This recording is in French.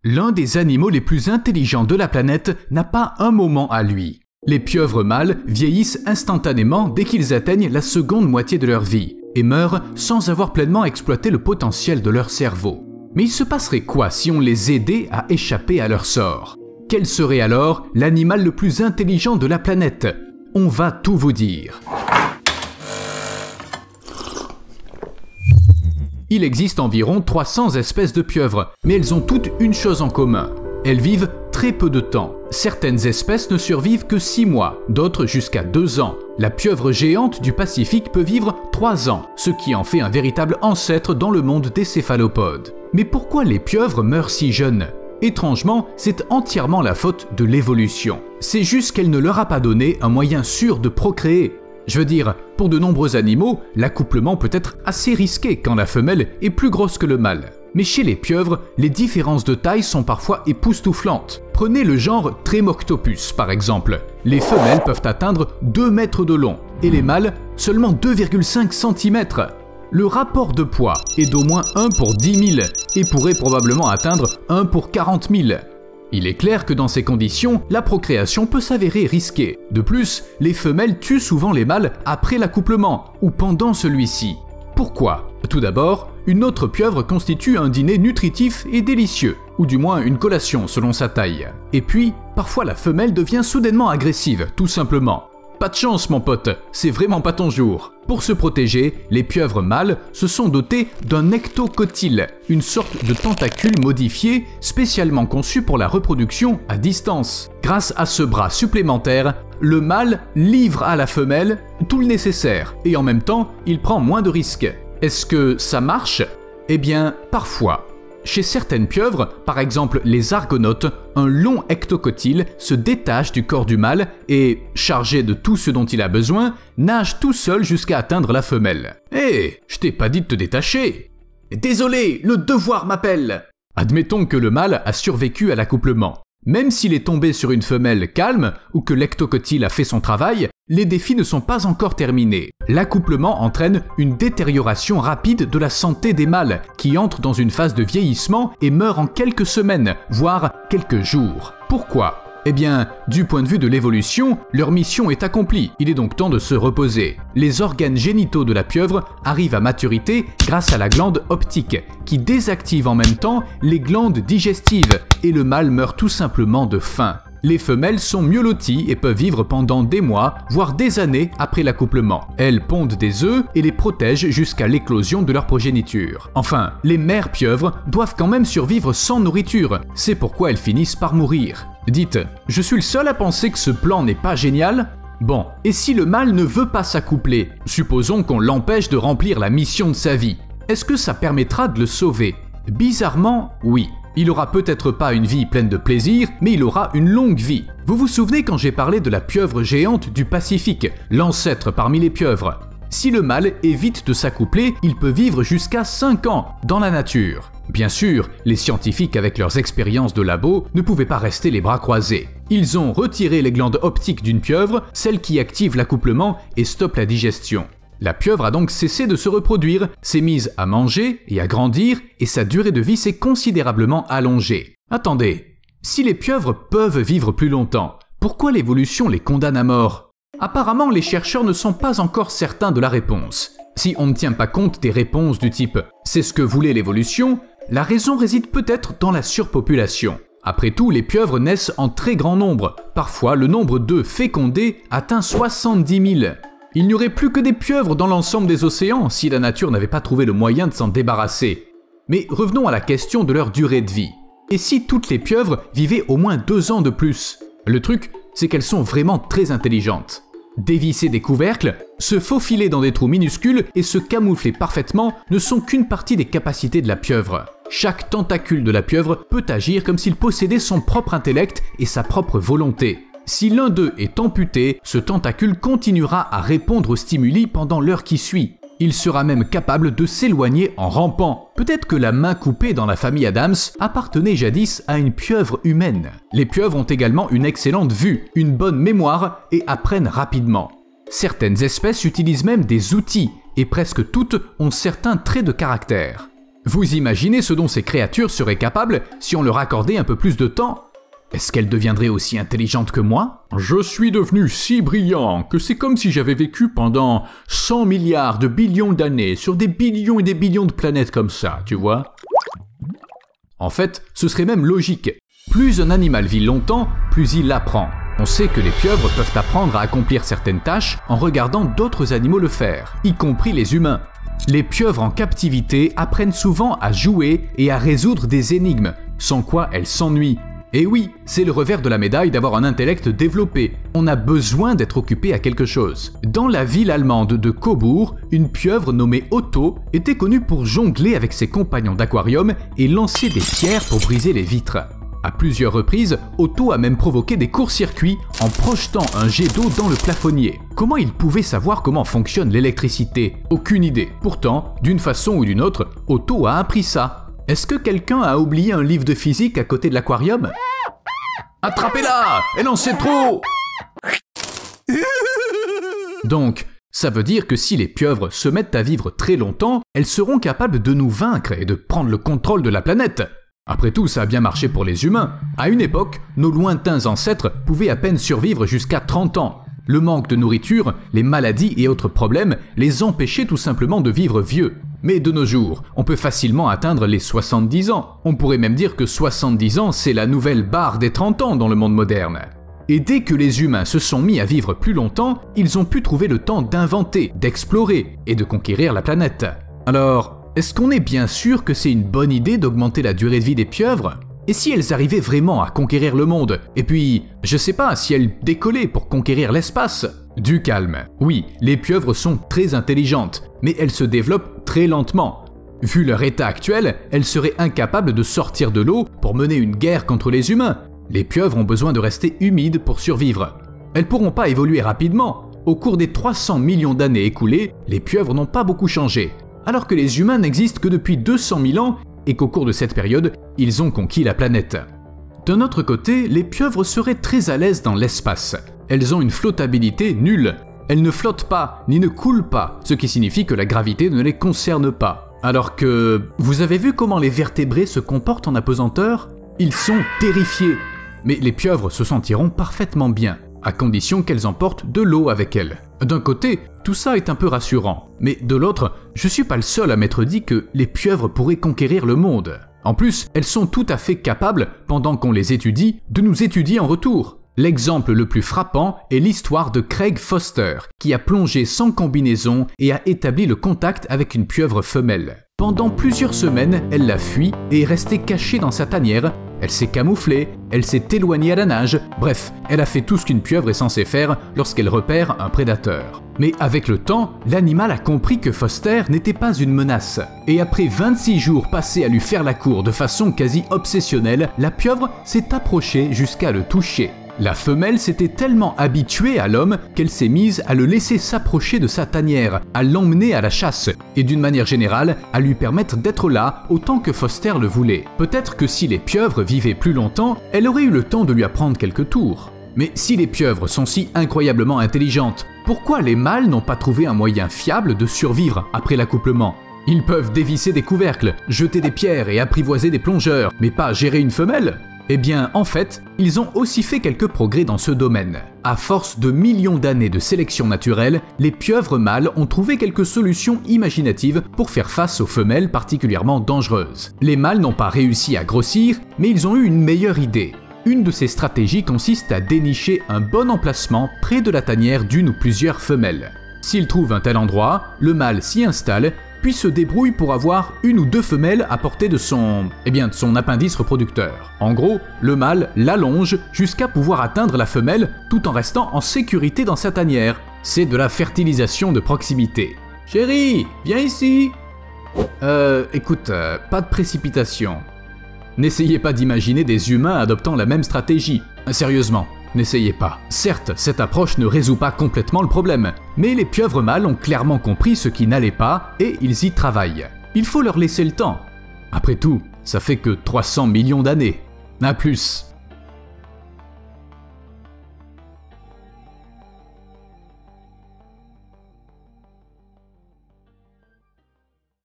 L'un des animaux les plus intelligents de la planète n'a pas un moment à lui. Les pieuvres mâles vieillissent instantanément dès qu'ils atteignent la seconde moitié de leur vie et meurent sans avoir pleinement exploité le potentiel de leur cerveau. Mais il se passerait quoi si on les aidait à échapper à leur sort? Quel serait alors l'animal le plus intelligent de la planète? On va tout vous dire. Il existe environ 300 espèces de pieuvres, mais elles ont toutes une chose en commun. Elles vivent très peu de temps. Certaines espèces ne survivent que 6 mois, d'autres jusqu'à 2 ans. La pieuvre géante du Pacifique peut vivre 3 ans, ce qui en fait un véritable ancêtre dans le monde des céphalopodes. Mais pourquoi les pieuvres meurent si jeunes? Étrangement, c'est entièrement la faute de l'évolution. C'est juste qu'elle ne leur a pas donné un moyen sûr de procréer. Je veux dire, pour de nombreux animaux, l'accouplement peut être assez risqué quand la femelle est plus grosse que le mâle. Mais chez les pieuvres, les différences de taille sont parfois époustouflantes. Prenez le genre Tremoctopus par exemple. Les femelles peuvent atteindre 2 mètres de long et les mâles seulement 2,5 cm. Le rapport de poids est d'au moins 1 pour 10 000 et pourrait probablement atteindre 1 pour 40 000. Il est clair que dans ces conditions, la procréation peut s'avérer risquée. De plus, les femelles tuent souvent les mâles après l'accouplement ou pendant celui-ci. Pourquoi? Tout d'abord, une autre pieuvre constitue un dîner nutritif et délicieux, ou du moins une collation selon sa taille. Et puis, parfois la femelle devient soudainement agressive, tout simplement. Pas de chance mon pote, c'est vraiment pas ton jour. Pour se protéger, les pieuvres mâles se sont dotés d'un ectocotyle, une sorte de tentacule modifié spécialement conçu pour la reproduction à distance. Grâce à ce bras supplémentaire, le mâle livre à la femelle tout le nécessaire et en même temps, il prend moins de risques. Est-ce que ça marche? Eh bien, parfois. Chez certaines pieuvres, par exemple les argonautes, un long ectocotyle se détache du corps du mâle et, chargé de tout ce dont il a besoin, nage tout seul jusqu'à atteindre la femelle. Hé, je t'ai pas dit de te détacher! Désolé, le devoir m'appelle! Admettons que le mâle a survécu à l'accouplement. Même s'il est tombé sur une femelle calme ou que l'ectocotyle a fait son travail, les défis ne sont pas encore terminés. L'accouplement entraîne une détérioration rapide de la santé des mâles qui entrent dans une phase de vieillissement et meurent en quelques semaines, voire quelques jours. Pourquoi? Eh bien, du point de vue de l'évolution, leur mission est accomplie, il est donc temps de se reposer. Les organes génitaux de la pieuvre arrivent à maturité grâce à la glande optique, qui désactive en même temps les glandes digestives, et le mâle meurt tout simplement de faim. Les femelles sont mieux loties et peuvent vivre pendant des mois, voire des années après l'accouplement. Elles pondent des œufs et les protègent jusqu'à l'éclosion de leur progéniture. Enfin, les mères pieuvres doivent quand même survivre sans nourriture, c'est pourquoi elles finissent par mourir. Dites, je suis le seul à penser que ce plan n'est pas génial? Bon, et si le mâle ne veut pas s'accoupler? Supposons qu'on l'empêche de remplir la mission de sa vie. Est-ce que ça permettra de le sauver? Bizarrement, oui. Il aura peut-être pas une vie pleine de plaisir, mais il aura une longue vie. Vous vous souvenez quand j'ai parlé de la pieuvre géante du Pacifique, l'ancêtre parmi les pieuvres? Si le mâle évite de s'accoupler, il peut vivre jusqu'à 5 ans dans la nature. Bien sûr, les scientifiques avec leurs expériences de labo ne pouvaient pas rester les bras croisés. Ils ont retiré les glandes optiques d'une pieuvre, celle qui active l'accouplement et stoppe la digestion. La pieuvre a donc cessé de se reproduire, s'est mise à manger et à grandir, et sa durée de vie s'est considérablement allongée. Attendez, si les pieuvres peuvent vivre plus longtemps, pourquoi l'évolution les condamne à mort? Apparemment, les chercheurs ne sont pas encore certains de la réponse. Si on ne tient pas compte des réponses du type « c'est ce que voulait l'évolution », la raison réside peut-être dans la surpopulation. Après tout, les pieuvres naissent en très grand nombre. Parfois, le nombre d'œufs fécondés atteint 70 000. Il n'y aurait plus que des pieuvres dans l'ensemble des océans si la nature n'avait pas trouvé le moyen de s'en débarrasser. Mais revenons à la question de leur durée de vie. Et si toutes les pieuvres vivaient au moins 2 ans de plus? Le truc, c'est qu'elles sont vraiment très intelligentes. Dévisser des couvercles, se faufiler dans des trous minuscules et se camoufler parfaitement ne sont qu'une partie des capacités de la pieuvre. Chaque tentacule de la pieuvre peut agir comme s'il possédait son propre intellect et sa propre volonté. Si l'un d'eux est amputé, ce tentacule continuera à répondre aux stimuli pendant l'heure qui suit. Il sera même capable de s'éloigner en rampant. Peut-être que la main coupée dans la famille Adams appartenait jadis à une pieuvre humaine. Les pieuvres ont également une excellente vue, une bonne mémoire et apprennent rapidement. Certaines espèces utilisent même des outils et presque toutes ont certains traits de caractère. Vous imaginez ce dont ces créatures seraient capables si on leur accordait un peu plus de temps? Est-ce qu'elles deviendraient aussi intelligentes que moi? Je suis devenu si brillant que c'est comme si j'avais vécu pendant 100 milliards de billions d'années sur des billions et des billions de planètes comme ça, tu vois? En fait, ce serait même logique. Plus un animal vit longtemps, plus il apprend. On sait que les pieuvres peuvent apprendre à accomplir certaines tâches en regardant d'autres animaux le faire, y compris les humains. Les pieuvres en captivité apprennent souvent à jouer et à résoudre des énigmes, sans quoi elles s'ennuient. Et oui, c'est le revers de la médaille d'avoir un intellect développé. On a besoin d'être occupé à quelque chose. Dans la ville allemande de Cobourg, une pieuvre nommée Otto était connue pour jongler avec ses compagnons d'aquarium et lancer des pierres pour briser les vitres. À plusieurs reprises, Otto a même provoqué des courts-circuits en projetant un jet d'eau dans le plafonnier. Comment il pouvait savoir comment fonctionne l'électricité? Aucune idée. Pourtant, d'une façon ou d'une autre, Otto a appris ça. Est-ce que quelqu'un a oublié un livre de physique à côté de l'aquarium? Attrapez-la! Elle en sait trop! Donc, ça veut dire que si les pieuvres se mettent à vivre très longtemps, elles seront capables de nous vaincre et de prendre le contrôle de la planète. Après tout, ça a bien marché pour les humains. À une époque, nos lointains ancêtres pouvaient à peine survivre jusqu'à 30 ans. Le manque de nourriture, les maladies et autres problèmes les empêchaient tout simplement de vivre vieux. Mais de nos jours, on peut facilement atteindre les 70 ans. On pourrait même dire que 70 ans, c'est la nouvelle barre des 30 ans dans le monde moderne. Et dès que les humains se sont mis à vivre plus longtemps, ils ont pu trouver le temps d'inventer, d'explorer et de conquérir la planète. Alors, est-ce qu'on est bien sûr que c'est une bonne idée d'augmenter la durée de vie des pieuvres? Et si elles arrivaient vraiment à conquérir le monde? Et puis, je sais pas, si elles décollaient pour conquérir l'espace? Du calme. Oui, les pieuvres sont très intelligentes, mais elles se développent très lentement. Vu leur état actuel, elles seraient incapables de sortir de l'eau pour mener une guerre contre les humains. Les pieuvres ont besoin de rester humides pour survivre. Elles pourront pas évoluer rapidement. Au cours des 300 millions d'années écoulées, les pieuvres n'ont pas beaucoup changé, alors que les humains n'existent que depuis 200 000 ans et qu'au cours de cette période, ils ont conquis la planète. D'un autre côté, les pieuvres seraient très à l'aise dans l'espace. Elles ont une flottabilité nulle. Elles ne flottent pas, ni ne coulent pas, ce qui signifie que la gravité ne les concerne pas. Alors que... Vous avez vu comment les vertébrés se comportent en apesanteur? Ils sont terrifiés. Mais les pieuvres se sentiront parfaitement bien, à condition qu'elles emportent de l'eau avec elles. D'un côté, tout ça est un peu rassurant, mais de l'autre, je suis pas le seul à m'être dit que les pieuvres pourraient conquérir le monde. En plus, elles sont tout à fait capables, pendant qu'on les étudie, de nous étudier en retour. L'exemple le plus frappant est l'histoire de Craig Foster, qui a plongé sans combinaison et a établi le contact avec une pieuvre femelle. Pendant plusieurs semaines, elle l'a fui et est restée cachée dans sa tanière. Elle s'est camouflée, elle s'est éloignée à la nage, bref, elle a fait tout ce qu'une pieuvre est censée faire lorsqu'elle repère un prédateur. Mais avec le temps, l'animal a compris que Foster n'était pas une menace. Et après 26 jours passés à lui faire la cour de façon quasi obsessionnelle, la pieuvre s'est approchée jusqu'à le toucher. La femelle s'était tellement habituée à l'homme qu'elle s'est mise à le laisser s'approcher de sa tanière, à l'emmener à la chasse, et d'une manière générale, à lui permettre d'être là autant que Foster le voulait. Peut-être que si les pieuvres vivaient plus longtemps, elle aurait eu le temps de lui apprendre quelques tours. Mais si les pieuvres sont si incroyablement intelligentes, pourquoi les mâles n'ont pas trouvé un moyen fiable de survivre après l'accouplement? Ils peuvent dévisser des couvercles, jeter des pierres et apprivoiser des plongeurs, mais pas gérer une femelle? Eh bien, en fait, ils ont aussi fait quelques progrès dans ce domaine. À force de millions d'années de sélection naturelle, les pieuvres mâles ont trouvé quelques solutions imaginatives pour faire face aux femelles particulièrement dangereuses. Les mâles n'ont pas réussi à grossir, mais ils ont eu une meilleure idée. Une de ces stratégies consiste à dénicher un bon emplacement près de la tanière d'une ou plusieurs femelles. S'ils trouvent un tel endroit, le mâle s'y installe, puis se débrouille pour avoir une ou deux femelles à portée de son appendice reproducteur. En gros, le mâle l'allonge jusqu'à pouvoir atteindre la femelle tout en restant en sécurité dans sa tanière. C'est de la fertilisation de proximité. Chérie, viens ici. Écoute, pas de précipitation. N'essayez pas d'imaginer des humains adoptant la même stratégie. Sérieusement. N'essayez pas. Certes, cette approche ne résout pas complètement le problème, mais les pieuvres mâles ont clairement compris ce qui n'allait pas et ils y travaillent. Il faut leur laisser le temps. Après tout, ça fait que 300 millions d'années. À plus.